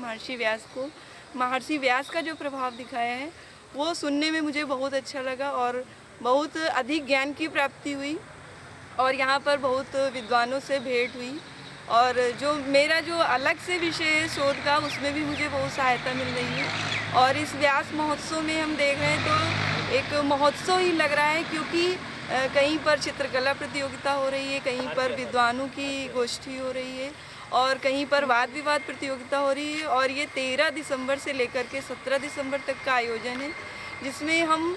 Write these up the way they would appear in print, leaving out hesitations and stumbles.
महर्षि व्यास को, महर्षि व्यास का जो प्रभाव दिखाया है वो सुनने में मुझे बहुत अच्छा लगा और बहुत अधिक ज्ञान की प्राप्ति हुई और यहाँ पर बहुत विद्वानों से भेंट हुई और जो मेरा जो अलग से विषय है शोध का उसमें भी मुझे बहुत सहायता मिल रही है। और इस व्यास महोत्सव में हम देख रहे हैं तो एक महोत्सव ही लग रहा है, क्योंकि कहीं पर चित्रकला प्रतियोगिता हो रही है, कहीं पर विद्वानों की गोष्ठी हो रही है और कहीं पर वाद विवाद प्रतियोगिता हो रही है। और ये 13 दिसंबर से लेकर के 17 दिसंबर तक का आयोजन है, जिसमें हम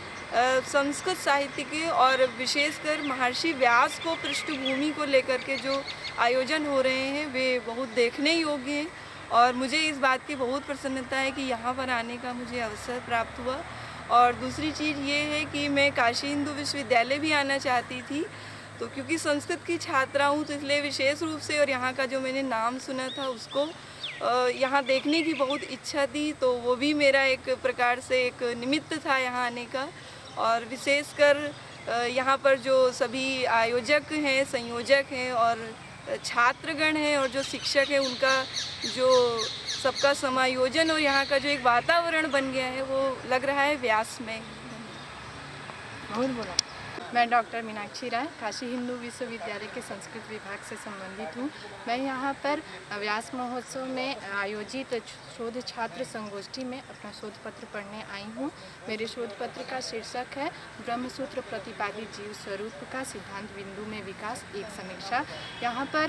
संस्कृत साहित्य के और विशेषकर महर्षि व्यास को पृष्ठभूमि को लेकर के जो आयोजन हो रहे हैं वे बहुत देखने योग्य हैं। और मुझे इस बात की बहुत प्रसन्नता है कि यहाँ पर आने का मुझे अवसर प्राप्त हुआ। और दूसरी चीज़ ये है कि मैं काशी हिंदू विश्वविद्यालय भी आना चाहती थी, तो क्योंकि संस्कृत की छात्रा हूँ तो इसलिए विशेष रूप से, और यहाँ का जो मैंने नाम सुना था उसको यहाँ देखने की बहुत इच्छा थी, तो वो भी मेरा एक प्रकार से एक निमित्त था यहाँ आने का। और विशेषकर यहाँ पर जो सभी आयोजक हैं, संयोजक हैं और छात्रगण हैं और जो शिक्षक हैं, उनका जो सबका समायोजन और यहाँ का जो एक वातावरण बन गया है वो लग रहा है व्यास में। बहुत बोला। मैं डॉक्टर मीनाक्षी राय काशी हिंदू विश्वविद्यालय के संस्कृत विभाग से संबंधित हूँ। मैं यहाँ पर व्यास महोत्सव में आयोजित शोध छात्र संगोष्ठी में अपना शोध पत्र पढ़ने आई हूँ। मेरे शोध पत्र का शीर्षक है ब्रह्मसूत्र प्रतिपादित जीव स्वरूप का सिद्धांत बिंदु में विकास, एक समीक्षा। यहाँ पर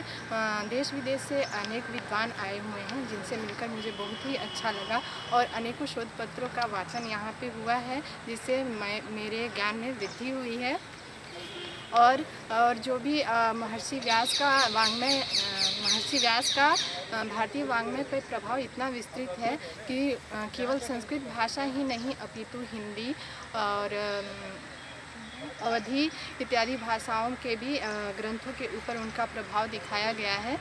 देश विदेश से अनेक विद्वान आए हुए हैं जिनसे मिलकर मुझे बहुत ही अच्छा लगा और अनेकों शोध पत्रों का वाचन यहाँ पे हुआ है, जिससे मेरे ज्ञान में वृद्धि हुई है। और जो भी महर्षि व्यास का वाङ्मय, महर्षि व्यास का भारतीय वाङ्मय पर प्रभाव इतना विस्तृत है कि केवल संस्कृत भाषा ही नहीं अपितु हिंदी और अवधी इत्यादि भाषाओं के भी ग्रंथों के ऊपर उनका प्रभाव दिखाया गया है,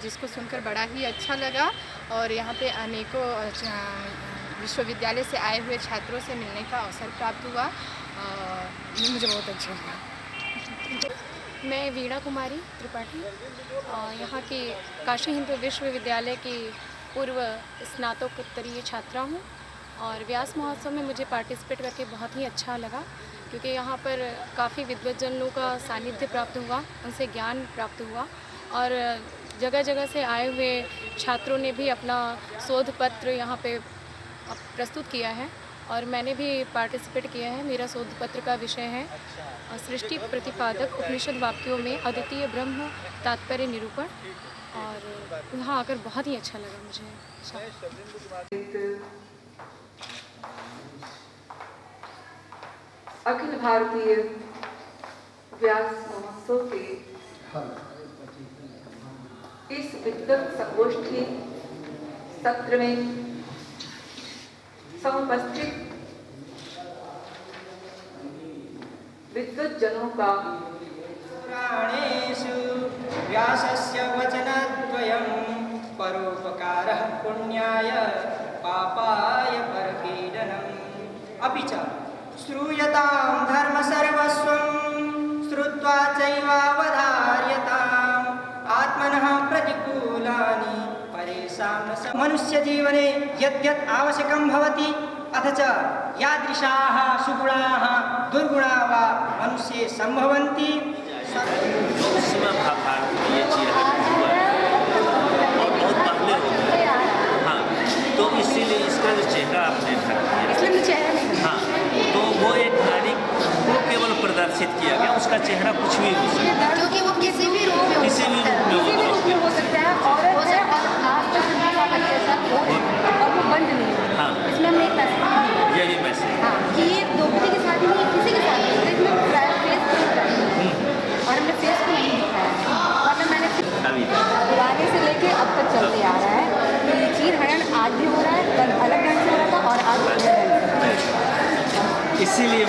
जिसको सुनकर बड़ा ही अच्छा लगा। और यहाँ पे अनेकों विश्वविद्यालय से आए हुए छात्रों से मिलने का अवसर प्राप्त हुआ। मुझे बहुत अच्छा लगा। मैं वीणा कुमारी त्रिपाठी यहाँ की काशी हिंदू विश्वविद्यालय की पूर्व स्नातकोत्तरीय छात्रा हूँ और व्यास महोत्सव में मुझे पार्टिसिपेट करके बहुत ही अच्छा लगा, क्योंकि यहाँ पर काफ़ी विद्वज्जनों का सानिध्य प्राप्त हुआ, उनसे ज्ञान प्राप्त हुआ और जगह जगह से आए हुए छात्रों ने भी अपना शोध पत्र यहाँ पे प्रस्तुत किया है और मैंने भी पार्टिसिपेट किया है। मेरा शोध पत्र का विषय है सृष्टि प्रतिपादक उपनिषद वाक्यों में अद्वितीय ब्रह्म तात्पर्य निरूपण और वहाँ आकर बहुत ही अच्छा लगा मुझे। अखिल भारतीय व्यास महोत्सव के इस विद्वत संगोष्ठी सत्र में समुपस्थित विद्वज्जनों का पुराणेषु व्यासस्य वचनद्वयं परोपकारः पुण्याय पापाय परपीडनम् अपि च श्रूयतां धर्म सर्वस्वं श्रुत्वा चैवावधार्यताम् आत्मनः प्रतिकूलानि परेषां न मनुष्यजीवने यद्यत् आवश्यकं भवति अथ च यादृशाः सुगुणाः दुर्गुणाः वा मनुष्ये संभवन्ति। भारत में ये चीज़ हुआ और बहुत पहले हो गया। हाँ, तो इसीलिए इसका जो चेहरा आपने ढक दिया, हाँ, तो वो एक नारी को केवल प्रदर्शित किया गया, उसका चेहरा कुछ भी हो सकता है, क्योंकि वो किसी भी रूप में हो सकता है, औरत है और और वो बंद नहीं है। हाँ, इसमें हमने एक मैसेज, यही मैसेज, हाँ, कि ये द्रौपदी के साथ नहीं, किसी के साथ नहीं, इसमें फेस को दिखाया और हमने फेस को नहीं दिखाया। वरना मैंने पुराने से लेके अब तक चलते आ रहा है कि चीर हरण आज भी हो रहा है, कल अलग ढंग से हो रहा था और आज अलग ढंग से। इसीलिए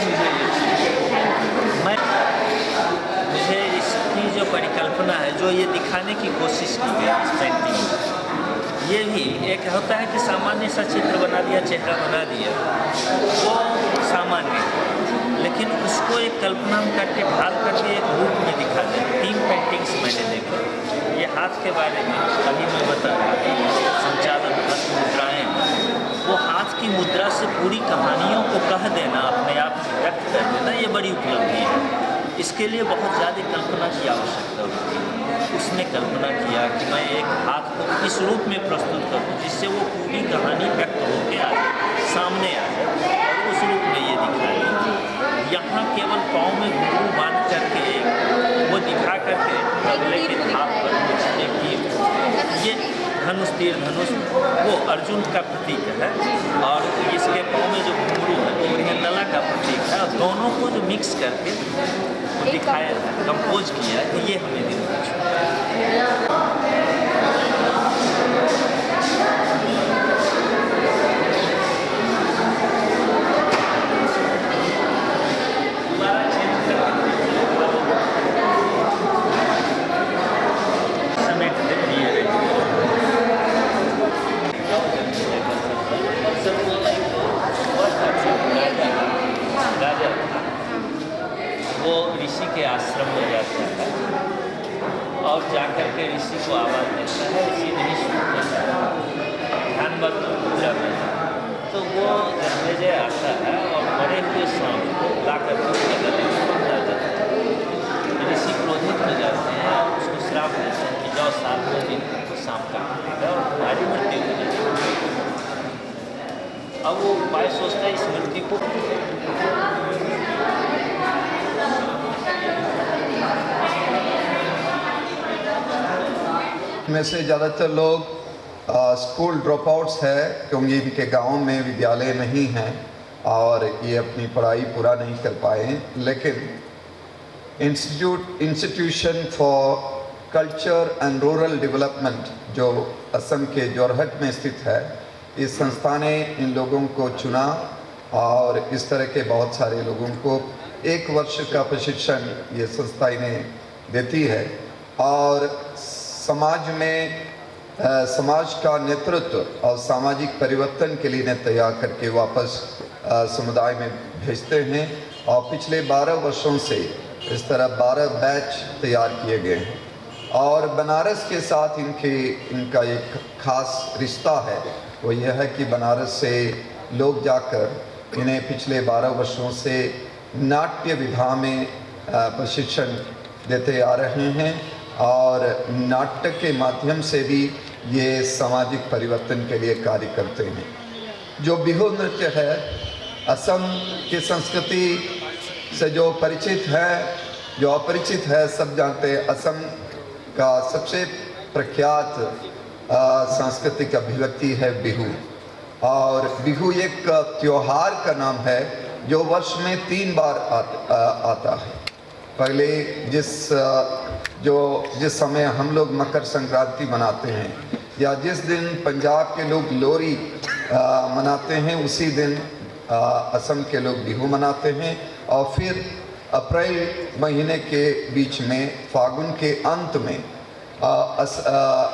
मुझे इसकी जो परिकल्पना है, जो ये दिखाने की कोशिश की गई इस पेंटिंग में, ये भी एक होता है कि सामान्य सा चित्र बना दिया, चेहरा बना दिया, वो सामान्य, लेकिन उसको एक कल्पना में करके ढाल करके एक रूप में दिखा दें। 3 पेंटिंग्स मैंने देखी। ये हाथ के बारे में अभी मैं बता रहा हूँ, संचालन मुद्रा से पूरी कहानियों को कह देना, अपने आप में व्यक्त कर देना, ये बड़ी उपलब्धि है। इसके लिए बहुत ज़्यादा कल्पना की आवश्यकता होती है। उसने कल्पना किया कि मैं एक हाथ को इस रूप में प्रस्तुत करूं जिससे वो पूरी कहानी व्यक्त होकर आ जाए, सामने आ जाए, और उस रूप में ये दिखाया। यहाँ केवल पाँव में घुंघरू बांध करके वो दिखा करके अगले के हाथ पर एक तीर, ये धनुष तीर धनुष वो अर्जुन का प्रतीक है, और इसके पाँव में जो घुंघरू है वो हिंदला का प्रतीक है। और दोनों को जो मिक्स करके दिखाया, कंपोज किया, तो ये हमें दिल को छूता है। वो ऋषि के आश्रम में जाता है और जाकर के ऋषि को आवाज़ देता है, ऋषि नहीं सुनता है, ध्यान मत पूजा में। तो वो जन्मेजय आता है और मरे हुए सांप को ला करके उसके गले में बांधा जाता है। ऋषि क्रोधित हो जाते हैं और उसको श्राप देते हैं कि जाओ 7वें दिन को सांप काट देगा और तुम्हारी मृत्यु हो जाएगी। अब वो उपाय सोचता है इस मृत्यु को में से ज़्यादातर लोग स्कूल ड्रॉप आउट्स है, क्योंकि इनके गाँव में विद्यालय नहीं हैं और ये अपनी पढ़ाई पूरा नहीं कर पाए। लेकिन institution for culture and rural development जो असम के जोरहट में स्थित है, इस संस्था ने इन लोगों को चुना और इस तरह के बहुत सारे लोगों को 1 वर्ष का प्रशिक्षण ये संस्था इन्हें देती है और समाज में समाज का नेतृत्व और सामाजिक परिवर्तन के लिए इन्हें तैयार करके वापस समुदाय में भेजते हैं। और पिछले 12 वर्षों से इस तरह 12 बैच तैयार किए गए हैं और बनारस के साथ इनका एक खास रिश्ता है। वो यह है कि बनारस से लोग जाकर इन्हें पिछले 12 वर्षों से नाट्य विधा में प्रशिक्षण देते आ रहे हैं और नाटक के माध्यम से भी ये सामाजिक परिवर्तन के लिए कार्य करते हैं। जो बिहू नृत्य है, असम की संस्कृति से जो परिचित है, जो अपरिचित है, सब जानते हैं। असम का सबसे प्रख्यात सांस्कृतिक अभिव्यक्ति है बिहू, और बिहू एक त्योहार का नाम है जो वर्ष में 3 बार आता है। पहले जिस समय हम लोग मकर संक्रांति मनाते हैं या जिस दिन पंजाब के लोग लोहरी मनाते हैं, उसी दिन असम के लोग बिहू मनाते हैं। और फिर अप्रैल महीने के बीच में, फागुन के अंत में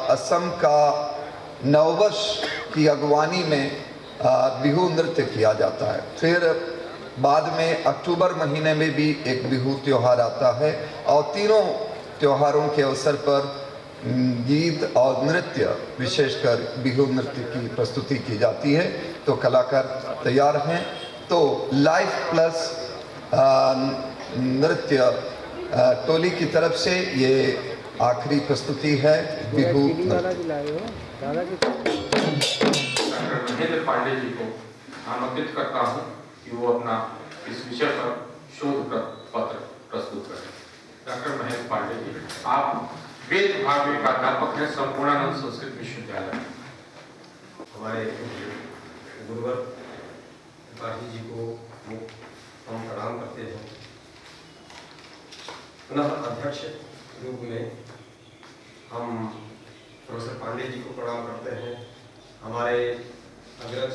असम का नववर्ष की अगवानी में बिहू नृत्य किया जाता है। फिर बाद में अक्टूबर महीने में भी एक बिहू त्योहार आता है और तीनों त्योहारों के अवसर पर गीत और नृत्य, विशेषकर बिहू नृत्य की प्रस्तुति की जाती है। तो कलाकार तैयार हैं। तो लाइफ प्लस नृत्य टोली की तरफ से ये आखिरी प्रस्तुति है बिहू नृत्य। महेंद्र पांडे जी को आमंत्रित करता हूँ कि वो अपना इस विषय पर शोध पत्र प्रस्तुत करें। डॉक्टर महेंद्र पांडे जी, आप वेद विभाग में प्राध्यापक हैं संपूर्णानंद संस्कृत विश्वविद्यालय। हमारे गुरुवर पांडे जी को हम प्रणाम करते हैं। पुनः अध्यक्ष रूप में हम प्रोफेसर पांडे जी को प्रणाम करते हैं। हमारे अग्रज